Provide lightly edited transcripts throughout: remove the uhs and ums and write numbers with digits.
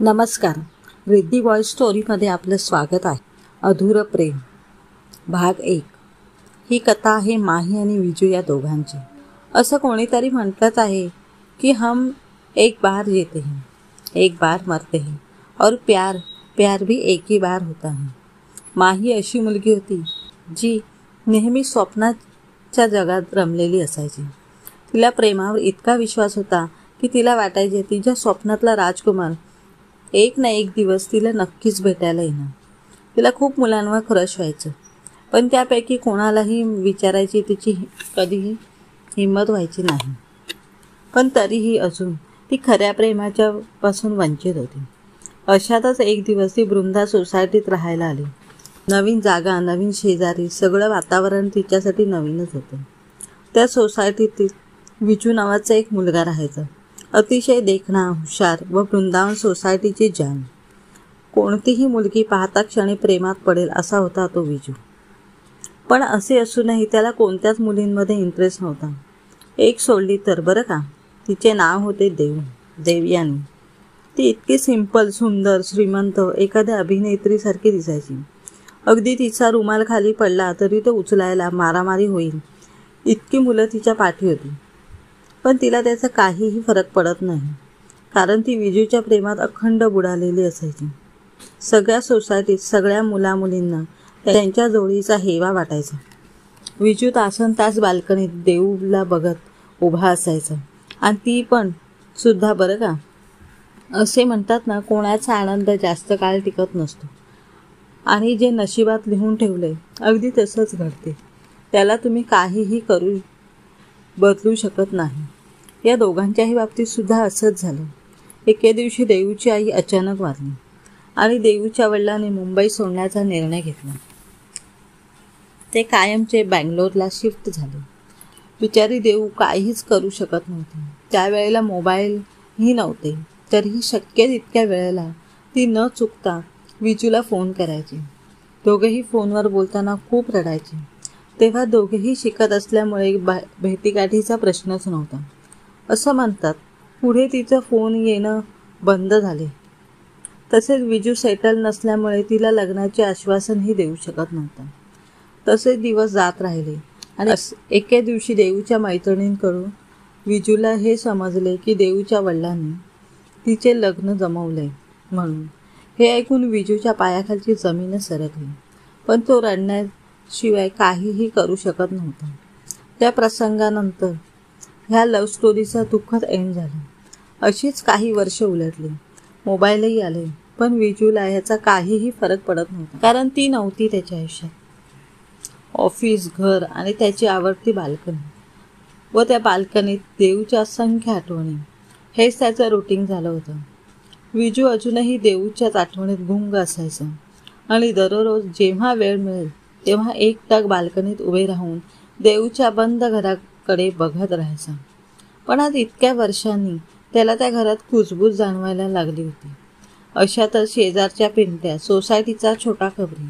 नमस्कार. रिद्धी वॉइस स्टोरीमध्ये आपलं स्वागत आहे. अधूर प्रेम भाग 1. ही कथा आहे माही आणि विजू या दोघांची. असं कोणीतरी म्हटलंच आहे की हम एक बार जीते हैं, एक बार मरते हैं और प्यार भी एक ही बार होता है. माही अशी मुलगी होती जी नेहमी स्वप्नाच्या जगात रमलेली असायची. तिला प्रेमावर इतका विश्वास होता की तिला वाटायचे तिच्या स्वप्नातला राजकुमार एक ना एक दिवस तिला नक्कीच भेटायला येणार. तिला खूप मुलांवर क्रश व्हायचं, पण त्यापैकी कोणालाही विचारायची तिची कधीही हिंमत व्हायची नाही. पण तरीही अजून ती खऱ्या प्रेमाच्या पासून वंचित होती. अशातच एक दिवस ती बृंदा सोसायटीत राहायला आली. नवीन जागा, नवीन शेजारी, सगळं वातावरण तिच्यासाठी नवीनच होतं. त्या सोसायटीतील विजू नावाचा एक मुलगा राहायचा. अतिशय देखणा, हुशार व वृंदावन सोसायटीची जान. कोणतीही मुलगी पाहता क्षणी प्रेमात पडेल असा होता तो विजू. पण असे असूनही त्याला कोणत्याच मुलींमध्ये इंटरेस्ट नव्हता. एक सोडली तर बरं का. तिचे नाव होते देवयानी. ती इतकी सिंपल, सुंदर, श्रीमंत, एखाद्या अभिनेत्रीसारखी दिसायची. अगदी तिचा रुमाल खाली पडला तरी तो उचलायला मारामारी होईल इतकी मुलं तिच्या पाठी होती. पण तिला त्याचा काहीही फरक पडत नाही, कारण ती विजूच्या प्रेमात अखंड बुडालेली असायची. सगळ्या सोसायटीत सगळ्या मुलामुलींना त्यांच्या जोडीचा हेवा वाटायचा. विजू तासनतास बाल्कनीत देऊला बघत उभा असायचा, आणि ती पण सुद्धा बरं का. असे म्हणतात ना, कोणाचा आनंद जास्त काळ टिकत नसतो, आणि जे नशिबात लिहून ठेवले अगदी तसंच घडते. त्याला तुम्ही काहीही बदलू शकत नाही. या दोघांच्याही बाबतीत सुद्धा असंच झालं. एके दिवशी देऊची आई अचानक वारली आणि देऊच्या वडिलांनी मुंबई सोडण्याचा निर्णय घेतला. ते कायमचे बँगलोरला शिफ्ट झाले. बिचारी देऊ काहीच करू शकत नव्हती. त्यावेळेला मोबाईलही नव्हते, तरीही शक्य तितक्या वेळेला ती न चुकता विजूला फोन करायची. दोघेही फोनवर बोलताना खूप रडायचे. तेव्हा दोघेही शिकत असल्यामुळे भेटीगाठीचा प्रश्नच नव्हता. असं म्हणतात, पुढे तिचं फोन येणं बंद झाले. तसेच विजू सेटल नसल्यामुळे तिला लग्नाचे आश्वासनही देऊ शकत नव्हता. तसेच दिवस जात राहिले आणि एके दिवशी देऊच्या मैत्रिणींकडून विजूला हे समजले की देऊच्या वडिलांनी तिचे लग्न जमवले म्हणून. हे ऐकून विजूच्या पायाखालची जमीनच सरकली, पण तो रडण्याशिवाय काहीही करू शकत नव्हता. त्या प्रसंगानंतर ह्या लव्ह स्टोरीचा दुःखद एंड झाला. अशीच काही वर्ष उलटली. मोबाईलही आले, पण विजूला ह्याचा काहीही फरक पडत नव्हता, कारण ती नव्हती त्याच्या आयुष्यात. ऑफिस, घर आणि त्याची आवडती बाल्कनी, व त्या बाल्कनीत देऊच्या असंख्य आठवणी, हेच त्याचं रुटीन झालं होतं. विजू अजूनही देऊच्याच आठवणीत गुंग असायचा आणि दररोज जेव्हा वेळ मिळेल तेव्हा एकटाक बाल्कनीत उभे राहून देऊच्या बंद घराकडे बघत राहायचा. पण आज इतक्या वर्षांनी त्याला त्या घरात कुजबूज जाणवायला लागली होती. अशातच शेजारच्या पिंट्या, सोसायटीचा छोटा खबरी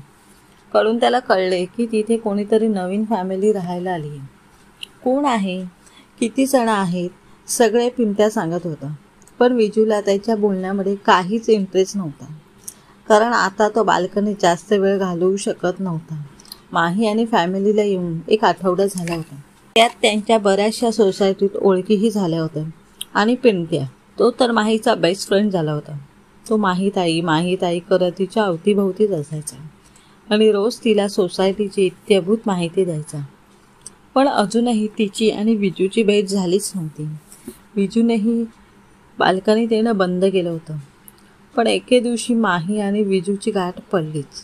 कडून त्याला कळले की तिथे कोणीतरी नवीन फॅमिली राहायला आली आहे. कोण आहे, किती जण आहेत, सगळे पिंट्या सांगत होता. पण विजूला त्याच्या बोलण्यामध्ये काहीच इंटरेस्ट नव्हता, कारण आता तो बाल्कनीत जास्त वेळ घालवू शकत नव्हता. माही आणि फॅमिलीला येऊन एक आठवडा झाला होता. त्यात त्यांच्या बऱ्याचशा सोसायटीत ओळखीही झाल्या होत्या, आणि पिंट्या तो तर माहीचा बेस्ट फ्रेंड झाला होता. तो माहीताई करत तिच्या अवतीभोवतीच असायचा आणि रोज तिला सोसायटीची इत्याभूत माहिती द्यायचा. पण अजूनही तिची आणि विजूची भेट झालीच नव्हती. विजूनेही बाल्कनीत येणं बंद केलं होतं. पण एके दिवशी माही आणि विजूची गाठ पडलीच.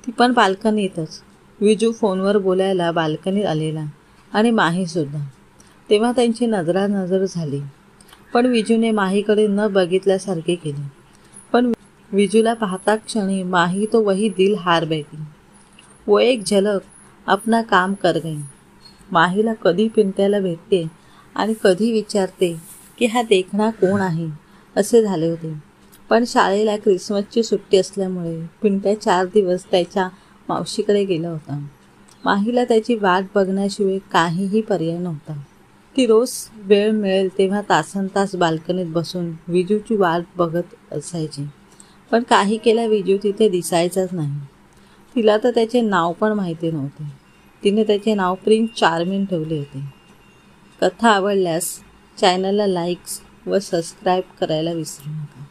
ती पण बाल्कनीतच. विजू फोनवर बोलायला बाल्कनीत आलेला आणि माहीसुद्धा. तेव्हा त्यांची नजरानजर झाली, पण विजूने माहीकडे न बघितल्यासारखे केले. पण विजूला पाहता क्षणी माही तो वही दिल हार बैठी, वो एक झलक अपना काम कर गई. माहीला कधी पिंट्याला भेटते आणि कधी विचारते की हा देखणा कोण आहे असे झाले होते. पण शाळेला क्रिसमसची सुट्टी असल्यामुळे पिंट्या 4 दिवस त्याच्या मावशीकडे गेला होता. माहीला त्याची वाट बघण्याशिवाय काहीही पर्याय नव्हता. ती रोज वेळ मिळेल तेव्हा तासनतास बाल्कनीत बसून विजूची वाट बघत असायची. पण काही केल्या विजू तिथे दिसायचाच नाही. तिला तर त्याचे नाव पण माहिती नव्हते. तिने त्याचे नाव प्रिन्स चार्मिंग ठेवले होते. कथा आवडल्यास चॅनलला लाईक्स व सबस्क्राईब करायला विसरू नका.